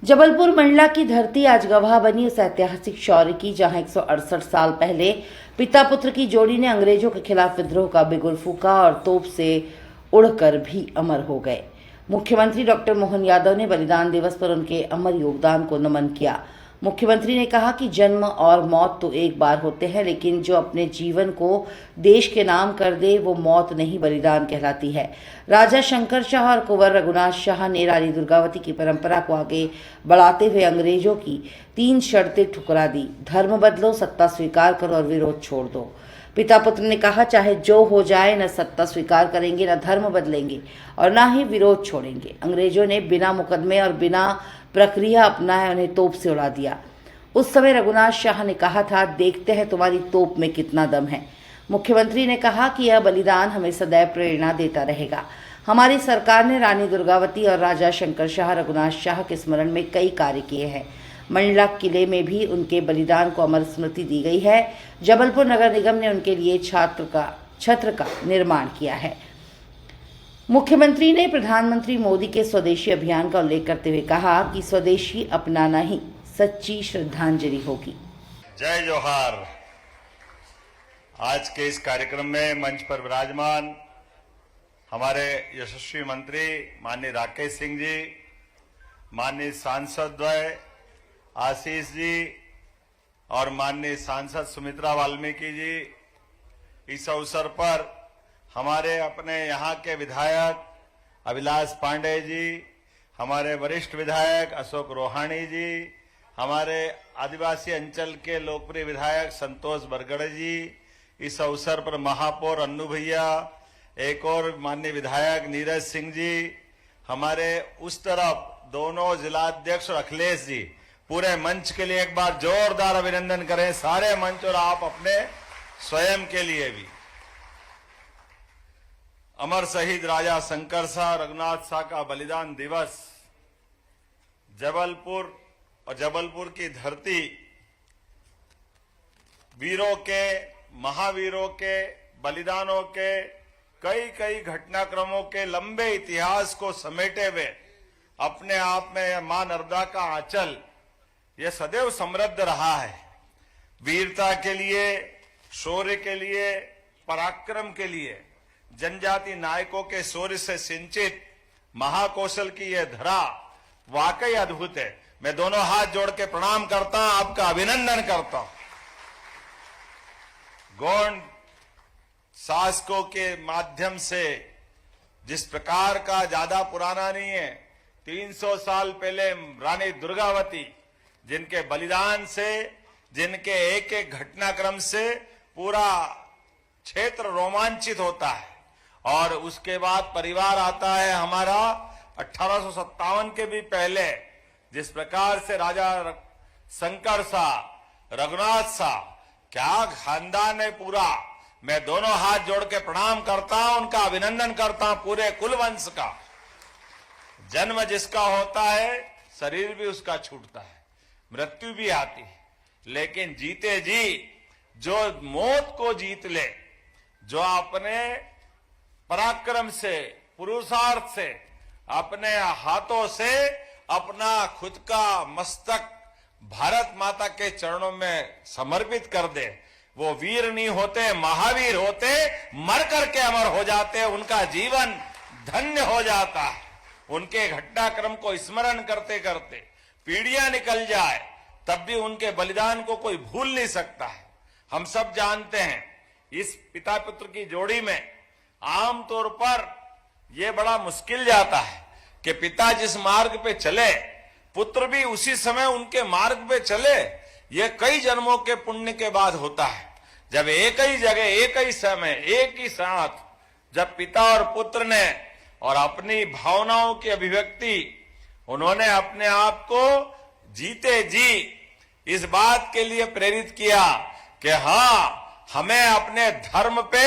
जबलपुर मंडला की धरती आज गवाह बनी उस ऐतिहासिक शौर्य की, जहां 168 साल पहले पिता पुत्र की जोड़ी ने अंग्रेजों के खिलाफ विद्रोह का बिगुल फूका और तोप से उड़कर भी अमर हो गए। मुख्यमंत्री डॉक्टर मोहन यादव ने बलिदान दिवस पर उनके अमर योगदान को नमन किया। मुख्यमंत्री ने कहा कि जन्म और मौत तो एक बार होते हैं, लेकिन जो अपने जीवन को देश के नाम कर दे वो मौत नहीं बलिदान कहलाती है। राजा शंकर शाह और कुंवर रघुनाथ शाह ने रानी दुर्गावती की परंपरा को आगे बढ़ाते हुए अंग्रेजों की 3 शर्तें ठुकरा दी। धर्म बदलो, सत्ता स्वीकार करो और विरोध छोड़ दो। पिता पुत्र ने कहा, चाहे जो हो जाए, न सत्ता स्वीकार करेंगे, न धर्म बदलेंगे और न ही विरोध छोड़ेंगे। अंग्रेजों ने बिना मुकदमे और बिना प्रक्रिया अपनाए उन्हें तोप से उड़ा दिया। उस समय रघुनाथ शाह ने कहा था, देखते हैं तुम्हारी तोप में कितना दम है। मुख्यमंत्री ने कहा कि यह बलिदान हमें सदैव प्रेरणा देता रहेगा। हमारी सरकार ने रानी दुर्गावती और राजा शंकर शाह रघुनाथ शाह के स्मरण में कई कार्य किए हैं। मंडला किले में भी उनके बलिदान को अमर स्मृति दी गई है। जबलपुर नगर निगम ने उनके लिए छत्र का निर्माण किया है। मुख्यमंत्री ने प्रधानमंत्री मोदी के स्वदेशी अभियान का उल्लेख करते हुए कहा कि स्वदेशी अपनाना ही सच्ची श्रद्धांजलि होगी। जय जोहार। आज के इस कार्यक्रम में मंच पर विराजमान हमारे यशस्वी मंत्री माननीय राकेश सिंह जी, माननीय सांसद द्वय आशीष जी और माननीय सांसद सुमित्रा वाल्मीकि जी, इस अवसर पर हमारे अपने यहाँ के विधायक अभिलाष पांडे जी, हमारे वरिष्ठ विधायक अशोक रोहाणी जी, हमारे आदिवासी अंचल के लोकप्रिय विधायक संतोष बरगड़ जी, इस अवसर पर महापौर अन्नू भैया, एक और माननीय विधायक नीरज सिंह जी, हमारे उस तरफ दोनों जिलाध्यक्ष और अखिलेश जी, पूरे मंच के लिए एक बार जोरदार अभिनंदन करें सारे मंच और आप अपने स्वयं के लिए भी। अमर शहीद राजा शंकर शाह रघुनाथ शाह का बलिदान दिवस जबलपुर और जबलपुर की धरती वीरों के, महावीरों के बलिदानों के कई घटनाक्रमों के लंबे इतिहास को समेटे हुए अपने आप में मां नर्मदा का आंचल यह सदैव समृद्ध रहा है। वीरता के लिए, शौर्य के लिए, पराक्रम के लिए, जनजाति नायकों के शौर्य से सिंचित महाकौशल की यह धरा वाकई अद्भुत है। मैं दोनों हाथ जोड़ के प्रणाम करता हूं, आपका अभिनंदन करता हूं। गौंड शासकों के माध्यम से जिस प्रकार का ज्यादा पुराना नहीं है, 300 साल पहले रानी दुर्गावती जिनके बलिदान से, जिनके एक एक घटनाक्रम से पूरा क्षेत्र रोमांचित होता है। और उसके बाद परिवार आता है हमारा 1857 के भी पहले, जिस प्रकार से राजा शंकर शाह, रघुनाथ शाह, क्या खानदान है पूरा। मैं दोनों हाथ जोड़ के प्रणाम करता हूं, उनका अभिनंदन करता हूं। पूरे कुलवंश का जन्म जिसका होता है, शरीर भी उसका छूटता है, मृत्यु भी आती है, लेकिन जीते जी जो मौत को जीत ले, जो अपने पराक्रम से, पुरुषार्थ से, अपने हाथों से अपना खुद का मस्तक भारत माता के चरणों में समर्पित कर दे, वो वीर नहीं होते, महावीर होते, मर करके अमर हो जाते, उनका जीवन धन्य हो जाता है। उनके घटनाक्रम को स्मरण करते करते पीढ़ियां निकल जाए तब भी उनके बलिदान को कोई भूल नहीं सकता है। हम सब जानते हैं इस पिता पुत्र की जोड़ी में आमतौर पर यह बड़ा मुश्किल जाता है कि पिता जिस मार्ग पे चले, पुत्र भी उसी समय उनके मार्ग पे चले। यह कई जन्मों के पुण्य के बाद होता है, जब एक ही जगह, एक ही समय, एक ही साथ जब पिता और पुत्र ने और अपनी भावनाओं की अभिव्यक्ति, उन्होंने अपने आप को जीते जी इस बात के लिए प्रेरित किया कि हाँ, हमें अपने धर्म पे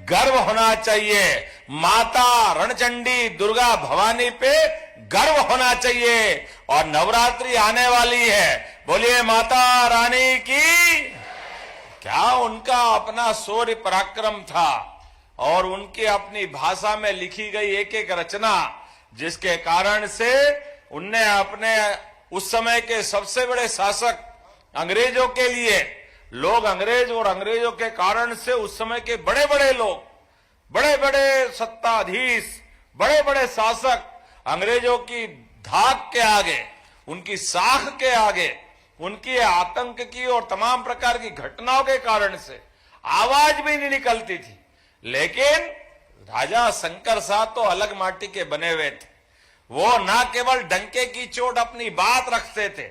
गर्व होना चाहिए, माता रणचंडी दुर्गा भवानी पे गर्व होना चाहिए। और नवरात्रि आने वाली है, बोलिए माता रानी की। क्या उनका अपना शौर्य पराक्रम था और उनकी अपनी भाषा में लिखी गई एक एक रचना, जिसके कारण से उनने अपने उस समय के सबसे बड़े शासक अंग्रेजों के लिए, लोग अंग्रेज और अंग्रेजों के कारण से उस समय के बड़े बड़े लोग, बड़े बड़े सत्ताधीश, बड़े बड़े शासक अंग्रेजों की धाक के आगे, उनकी साख के आगे, उनकी आतंक की और तमाम प्रकार की घटनाओं के कारण से आवाज भी नहीं निकलती थी। लेकिन राजा शंकर शाह तो अलग माटी के बने हुए थे। वो न केवल डंके की चोट अपनी बात रखते थे,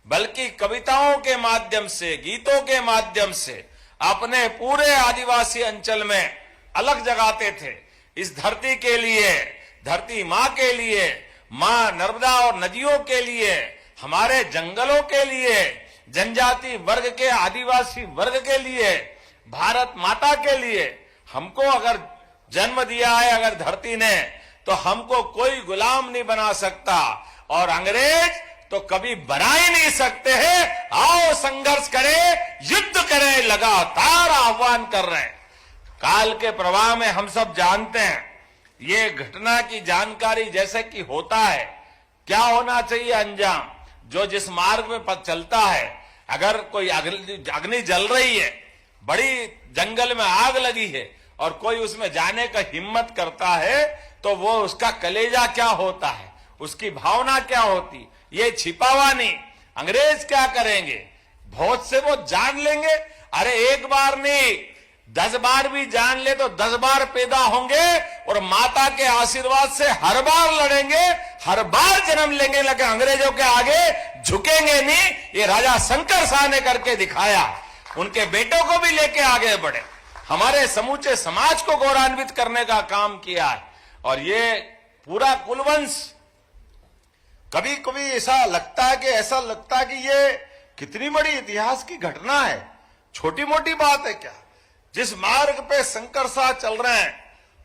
बल्कि कविताओं के माध्यम से, गीतों के माध्यम से अपने पूरे आदिवासी अंचल में अलग जगाते थे। इस धरती के लिए, धरती मां के लिए, मां नर्मदा और नदियों के लिए, हमारे जंगलों के लिए, जनजाति वर्ग के, आदिवासी वर्ग के लिए, भारत माता के लिए हमको अगर जन्म दिया है अगर धरती ने, तो हमको कोई गुलाम नहीं बना सकता और अंग्रेज तो कभी बना ही नहीं सकते हैं। आओ संघर्ष करें, युद्ध करें, लगातार आह्वान कर रहे हैं। काल के प्रवाह में हम सब जानते हैं, ये घटना की जानकारी जैसे कि होता है, क्या होना चाहिए अंजाम। जो जिस मार्ग में चलता है, अगर कोई अग्नि जल रही है, बड़ी जंगल में आग लगी है और कोई उसमें जाने का हिम्मत करता है, तो वो उसका कलेजा क्या होता है, उसकी भावना क्या होती, ये छिपा हुआ नहीं। अंग्रेज क्या करेंगे, बहुत से वो जान लेंगे। अरे एक बार नहीं, 10 बार भी जान ले तो 10 बार पैदा होंगे और माता के आशीर्वाद से हर बार लड़ेंगे, हर बार जन्म लेंगे, लेकिन अंग्रेजों के आगे झुकेंगे नहीं। ये राजा शंकर शाह ने करके दिखाया, उनके बेटों को भी लेके आगे बढ़े, हमारे समूचे समाज को गौरवान्वित करने का काम किया है। और ये पूरा कुलवंश, कभी कभी ऐसा लगता है कि ये कितनी बड़ी इतिहास की घटना है, छोटी मोटी बात है क्या। जिस मार्ग पे शंकर शाह चल रहे हैं,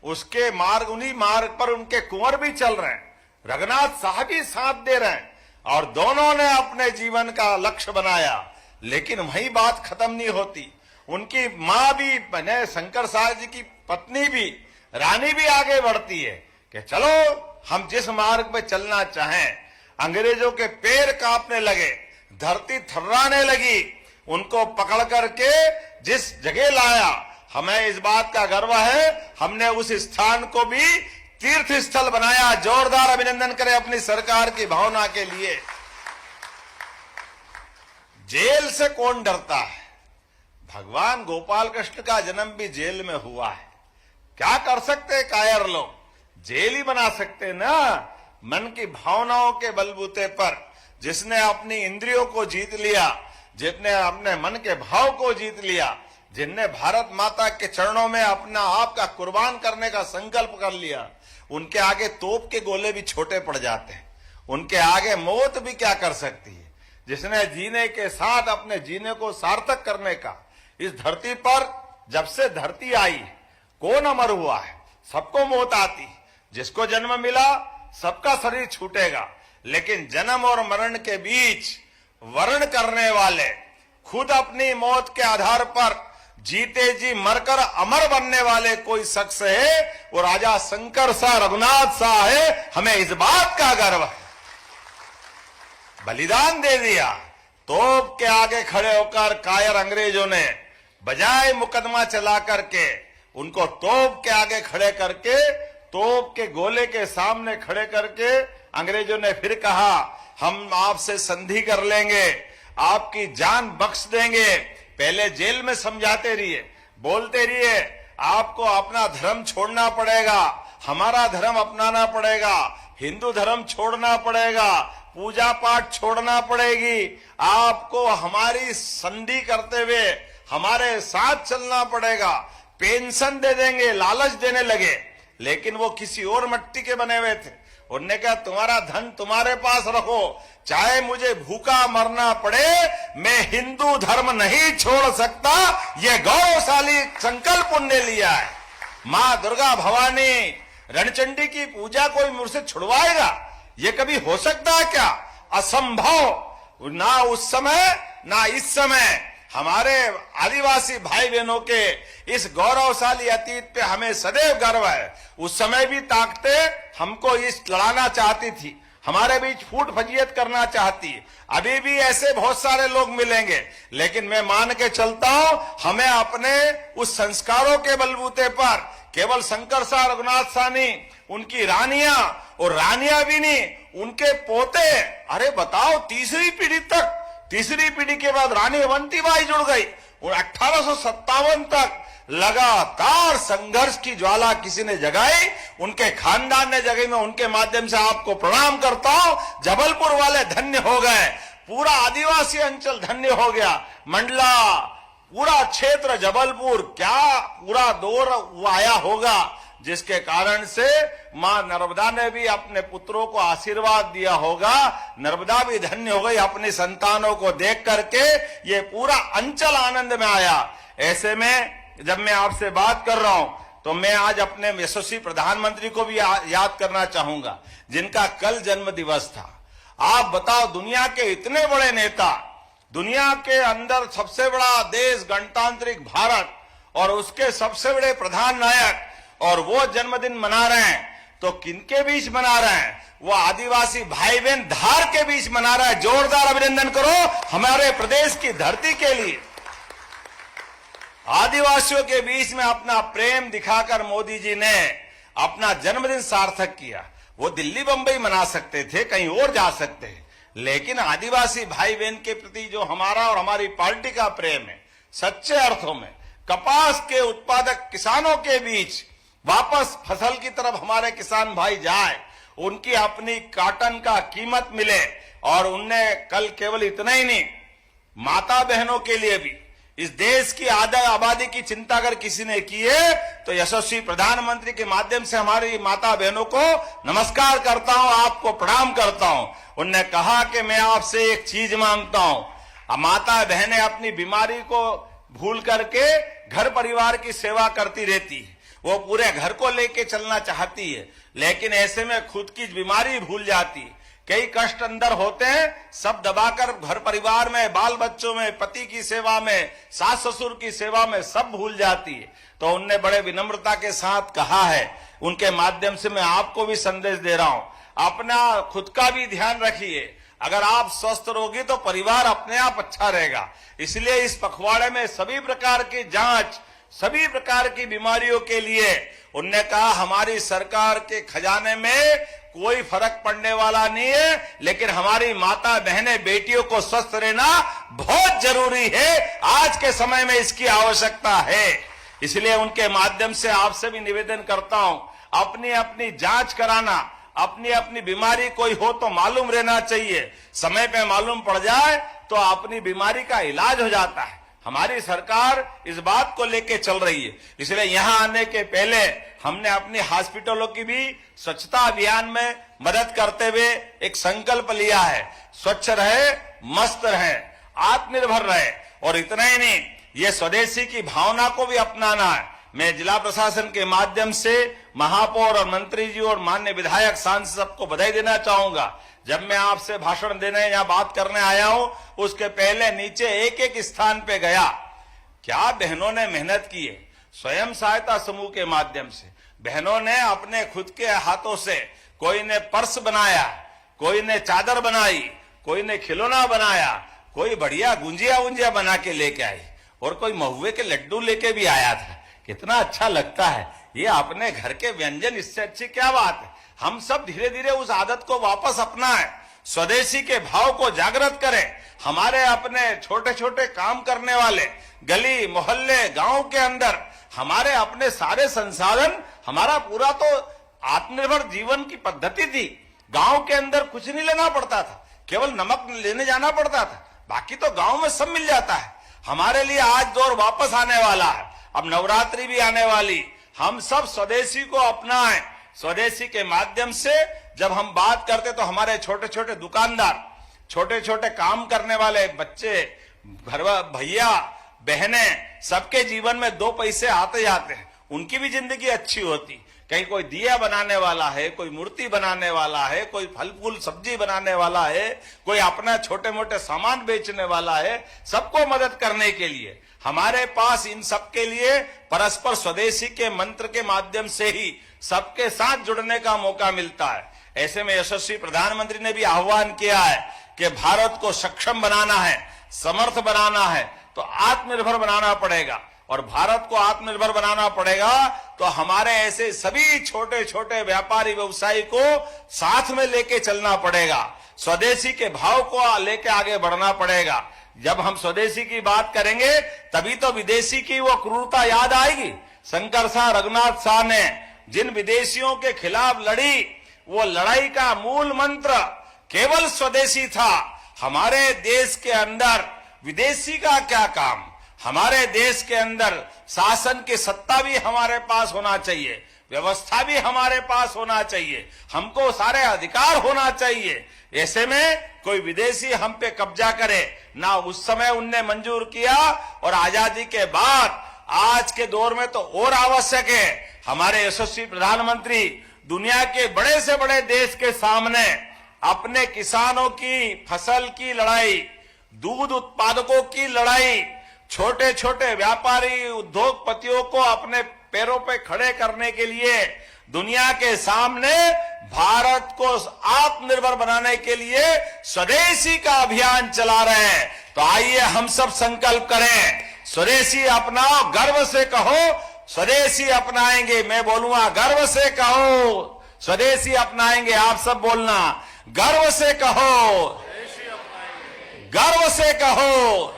उसके मार्ग, उन्हीं मार्ग पर उनके कुंवर भी चल रहे हैं, रघुनाथ साहब भी साथ दे रहे हैं और दोनों ने अपने जीवन का लक्ष्य बनाया। लेकिन वही बात खत्म नहीं होती। उनकी मां भी, मैंने शंकर शाह जी की पत्नी भी, रानी भी आगे बढ़ती है कि चलो हम जिस मार्ग पे चलना चाहें। अंग्रेजों के पैर कांपने लगे, धरती थर्राने लगी, उनको पकड़ करके जिस जगह लाया, हमें इस बात का गर्व है, हमने उस स्थान को भी तीर्थ स्थल बनाया। जोरदार अभिनंदन करें अपनी सरकार की भावना के लिए। जेल से कौन डरता है? भगवान गोपाल कृष्ण का जन्म भी जेल में हुआ है। क्या कर सकते कायर लोग, जेल ही बना सकते ना। मन की भावनाओं के बलबूते पर जिसने अपनी इंद्रियों को जीत लिया, जिसने अपने मन के भाव को जीत लिया, जिनने भारत माता के चरणों में अपना आप का कुर्बान करने का संकल्प कर लिया, उनके आगे तोप के गोले भी छोटे पड़ जाते हैं। उनके आगे मौत भी क्या कर सकती है। जिसने जीने के साथ अपने जीने को सार्थक करने का, इस धरती पर जब से धरती आई कौन अमर हुआ है? सबको मौत आती, जिसको जन्म मिला सबका शरीर छूटेगा, लेकिन जन्म और मरण के बीच वर्ण करने वाले, खुद अपनी मौत के आधार पर जीते जी मरकर अमर बनने वाले कोई शख्स है, वो राजा शंकर शाह, रघुनाथ शाह है। हमें इस बात का गर्व है। बलिदान दे दिया, तोप के आगे खड़े होकर कायर अंग्रेजों ने बजाय मुकदमा चला करके, उनको तोप के आगे खड़े करके, तोप के गोले के सामने खड़े करके अंग्रेजों ने फिर कहा, हम आपसे संधि कर लेंगे, आपकी जान बख्श देंगे। पहले जेल में समझाते रहिए, बोलते रहिए, आपको अपना धर्म छोड़ना पड़ेगा, हमारा धर्म अपनाना पड़ेगा, हिंदू धर्म छोड़ना पड़ेगा, पूजा पाठ छोड़ना पड़ेगी, आपको हमारी संधि करते हुए हमारे साथ चलना पड़ेगा, पेंशन दे देंगे, लालच देने लगे। लेकिन वो किसी और मिट्टी के बने हुए थे। उन्होंने कहा, तुम्हारा धन तुम्हारे पास रखो, चाहे मुझे भूखा मरना पड़े, मैं हिंदू धर्म नहीं छोड़ सकता। ये गौरवशाली संकल्प उन्होंने लिया है। मां दुर्गा भवानी रणचंडी की पूजा कोई मुझसे छुड़वाएगा? ये कभी हो सकता है क्या? असंभव। ना उस समय ना इस समय हमारे आदिवासी भाई बहनों के इस गौरवशाली अतीत पे हमें सदैव गर्व है। उस समय भी ताकतें हमको इस लड़ाना चाहती थी, हमारे बीच फूट फजीयत करना चाहती है। अभी भी ऐसे बहुत सारे लोग मिलेंगे, लेकिन मैं मान के चलता हूं हमें अपने उस संस्कारों के बलबूते पर केवल शंकर शाह रघुनाथ साहनी, उनकी रानियां, और रानियां भी नहीं, उनके पोते, अरे बताओ तीसरी पीढ़ी के बाद रानी अवंतीबाई जुड़ गई। और 1857 तक लगातार संघर्ष की ज्वाला किसी ने जगाई, उनके खानदान ने जगाई। मैं उनके माध्यम से आपको प्रणाम करता हूं। जबलपुर वाले धन्य हो गए, पूरा आदिवासी अंचल धन्य हो गया, मंडला, पूरा क्षेत्र जबलपुर, क्या पूरा दौर आया होगा, जिसके कारण से मां नर्मदा ने भी अपने पुत्रों को आशीर्वाद दिया होगा। नर्मदा भी धन्य हो गई अपनी संतानों को देख करके, ये पूरा अंचल आनंद में आया। ऐसे में जब मैं आपसे बात कर रहा हूं तो मैं आज अपने यशस्वी प्रधानमंत्री को भी याद करना चाहूंगा, जिनका कल जन्म दिवस था। आप बताओ, दुनिया के इतने बड़े नेता, दुनिया के अंदर सबसे बड़ा देश गणतांत्रिक भारत, और उसके सबसे बड़े प्रधान नायक, और वो जन्मदिन मना रहे हैं, तो किनके बीच मना रहे हैं? वो आदिवासी भाई बहन धार के बीच मना रहा है। जोरदार अभिनंदन करो हमारे प्रदेश की धरती के लिए। आदिवासियों के बीच में अपना प्रेम दिखाकर मोदी जी ने अपना जन्मदिन सार्थक किया। वो दिल्ली बंबई मना सकते थे, कहीं और जा सकते हैं, लेकिन आदिवासी भाई बहन के प्रति जो हमारा और हमारी पार्टी का प्रेम है, सच्चे अर्थों में कपास के उत्पादक किसानों के बीच वापस फसल की तरफ हमारे किसान भाई जाए, उनकी अपनी काटन का कीमत मिले। और उनने कल केवल इतना ही नहीं, माता बहनों के लिए भी, इस देश की आधा आबादी की चिंता अगर किसी ने की है तो यशस्वी प्रधानमंत्री के माध्यम से हमारी माता बहनों को नमस्कार करता हूं, आपको प्रणाम करता हूं। उनने कहा कि मैं आपसे एक चीज मांगता हूं। माता बहनें अपनी बीमारी को भूल करके घर परिवार की सेवा करती रहती है, वो पूरे घर को लेके चलना चाहती है, लेकिन ऐसे में खुद की बीमारी भूल जाती है। कई कष्ट अंदर होते हैं, सब दबाकर घर परिवार में, बाल बच्चों में, पति की सेवा में, सास ससुर की सेवा में सब भूल जाती है। तो उनने बड़े विनम्रता के साथ कहा है, उनके माध्यम से मैं आपको भी संदेश दे रहा हूं, अपना खुद का भी ध्यान रखिए। अगर आप स्वस्थ रहोगे तो परिवार अपने आप अच्छा रहेगा। इसलिए इस पखवाड़े में सभी प्रकार की जांच, सभी प्रकार की बीमारियों के लिए उनने कहा हमारी सरकार के खजाने में कोई फर्क पड़ने वाला नहीं है, लेकिन हमारी माता बहनें, बेटियों को स्वस्थ रहना बहुत जरूरी है। आज के समय में इसकी आवश्यकता है। इसलिए उनके माध्यम से आपसे भी निवेदन करता हूं, अपनी अपनी जांच कराना, अपनी अपनी बीमारी कोई हो तो मालूम रहना चाहिए। समय पे मालूम पड़ जाए तो अपनी बीमारी का इलाज हो जाता है। हमारी सरकार इस बात को लेके चल रही है। इसलिए यहां आने के पहले हमने अपनी हॉस्पिटलों की भी स्वच्छता अभियान में मदद करते हुए एक संकल्प लिया है, स्वच्छ रहे, मस्त रहे, आत्मनिर्भर रहे। और इतना ही नहीं, ये स्वदेशी की भावना को भी अपनाना है। मैं जिला प्रशासन के माध्यम से महापौर और मंत्री जी और माननीय विधायक, सांसद सबको बधाई देना चाहूंगा। जब मैं आपसे भाषण देने या बात करने आया हूं, उसके पहले नीचे एक एक स्थान पे गया, क्या बहनों ने मेहनत की है। स्वयं सहायता समूह के माध्यम से बहनों ने अपने खुद के हाथों से, कोई ने पर्स बनाया, कोई ने चादर बनाई, कोई ने खिलौना बनाया, कोई बढ़िया गुंजिया उंजिया बना के लेके आई, और कोई महुए के लड्डू लेके भी आया था। कितना अच्छा लगता है। ये अपने घर के व्यंजन, इससे अच्छी क्या बात है। हम सब धीरे धीरे उस आदत को वापस अपनाएं, स्वदेशी के भाव को जागृत करें। हमारे अपने छोटे छोटे काम करने वाले, गली मोहल्ले गांव के अंदर हमारे अपने सारे संसाधन, हमारा पूरा तो आत्मनिर्भर जीवन की पद्धति थी। गांव के अंदर कुछ नहीं लेना पड़ता था, केवल नमक लेने जाना पड़ता था, बाकी तो गांव में सब मिल जाता है। हमारे लिए आज दौर वापस आने वाला है। अब नवरात्रि भी आने वाली, हम सब स्वदेशी को अपनाएं। स्वदेशी के माध्यम से जब हम बात करते तो हमारे छोटे छोटे दुकानदार, छोटे छोटे काम करने वाले बच्चे, घर भैया बहनें, सबके जीवन में दो पैसे आते जाते हैं, उनकी भी जिंदगी अच्छी होती। कहीं कोई दिया बनाने वाला है, कोई मूर्ति बनाने वाला है, कोई फल फूल सब्जी बनाने वाला है, कोई अपना छोटे मोटे सामान बेचने वाला है, सबको मदद करने के लिए हमारे पास इन सबके लिए परस्पर स्वदेशी के मंत्र के माध्यम से ही सबके साथ जुड़ने का मौका मिलता है। ऐसे में यशस्वी प्रधानमंत्री ने भी आह्वान किया है कि भारत को सक्षम बनाना है, समर्थ बनाना है, तो आत्मनिर्भर बनाना पड़ेगा। और भारत को आत्मनिर्भर बनाना पड़ेगा तो हमारे ऐसे सभी छोटे छोटे व्यापारी व्यवसायी को साथ में लेके चलना पड़ेगा। स्वदेशी के भाव को लेके आगे बढ़ना पड़ेगा। जब हम स्वदेशी की बात करेंगे तभी तो विदेशी की वो क्रूरता याद आएगी। शंकर शाह रघुनाथ शाह ने जिन विदेशियों के खिलाफ लड़ी, वो लड़ाई का मूल मंत्र केवल स्वदेशी था। हमारे देश के अंदर विदेशी का क्या काम? हमारे देश के अंदर शासन की सत्ता भी हमारे पास होना चाहिए, व्यवस्था भी हमारे पास होना चाहिए, हमको सारे अधिकार होना चाहिए। ऐसे में कोई विदेशी हम पे कब्जा करे ना, उस समय उनने मंजूर किया और आजादी के बाद आज के दौर में तो और आवश्यक है। हमारे यशस्वी प्रधानमंत्री दुनिया के बड़े से बड़े देश के सामने अपने किसानों की फसल की लड़ाई, दूध उत्पादकों की लड़ाई, छोटे छोटे व्यापारी उद्योगपतियों को अपने पैरों पे खड़े करने के लिए दुनिया के सामने भारत को आत्मनिर्भर बनाने के लिए स्वदेशी का अभियान चला रहे हैं। तो आइए हम सब संकल्प करें, स्वदेशी अपनाओ, गर्व से कहो स्वदेशी अपनाएंगे। मैं बोलूंगा गर्व से कहो स्वदेशी अपनाएंगे, आप सब बोलना गर्व से कहो, गर्व से कहो।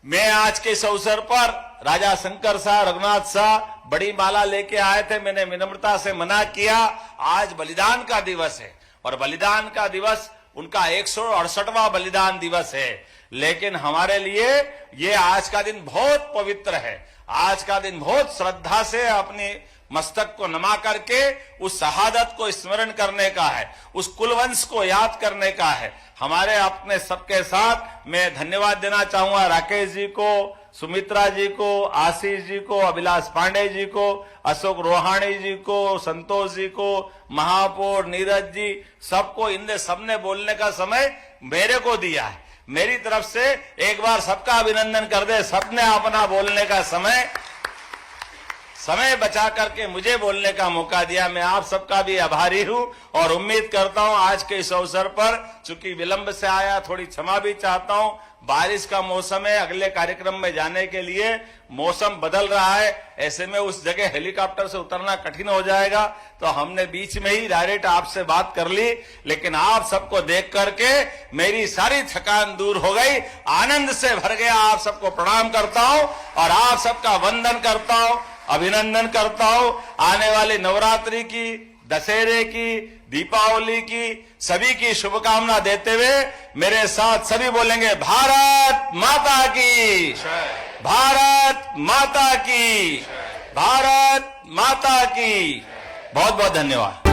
मैं आज के इस अवसर पर राजा शंकर शाह रघुनाथ शाह बड़ी माला लेके आए थे, मैंने विनम्रता से मना किया। आज बलिदान का दिवस है और बलिदान का दिवस उनका 168वां बलिदान दिवस है, लेकिन हमारे लिए ये आज का दिन बहुत पवित्र है। आज का दिन बहुत श्रद्धा से अपनी मस्तक को नमा करके उस शहादत को स्मरण करने का है, उस कुलवंश को याद करने का है। हमारे अपने सबके साथ मैं धन्यवाद देना चाहूंगा राकेश जी को, सुमित्रा जी को, आशीष जी को, अभिलाष पांडे जी को, अशोक रोहाणी जी को, संतोष जी को, महापौर नीरज जी, सबको। इनने सबने बोलने का समय मेरे को दिया है। मेरी तरफ से एक बार सबका अभिनंदन कर दे। सबने अपना बोलने का समय बचा करके मुझे बोलने का मौका दिया। मैं आप सबका भी आभारी हूं और उम्मीद करता हूं आज के इस अवसर पर, चूंकि विलंब से आया, थोड़ी क्षमा भी चाहता हूं। बारिश का मौसम है, अगले कार्यक्रम में जाने के लिए मौसम बदल रहा है, ऐसे में उस जगह हेलीकॉप्टर से उतरना कठिन हो जाएगा, तो हमने बीच में ही डायरेक्ट आपसे बात कर ली। लेकिन आप सबको देख करके मेरी सारी थकान दूर हो गई, आनंद से भर गया। आप सबको प्रणाम करता हूं और आप सबका वंदन करता हूं, अभिनंदन करता हूं। आने वाली नवरात्रि की, दशहरे की, दीपावली की सभी की शुभकामना देते हुए मेरे साथ सभी बोलेंगे भारत माता की, भारत माता की, भारत माता की। बहुत बहुत धन्यवाद।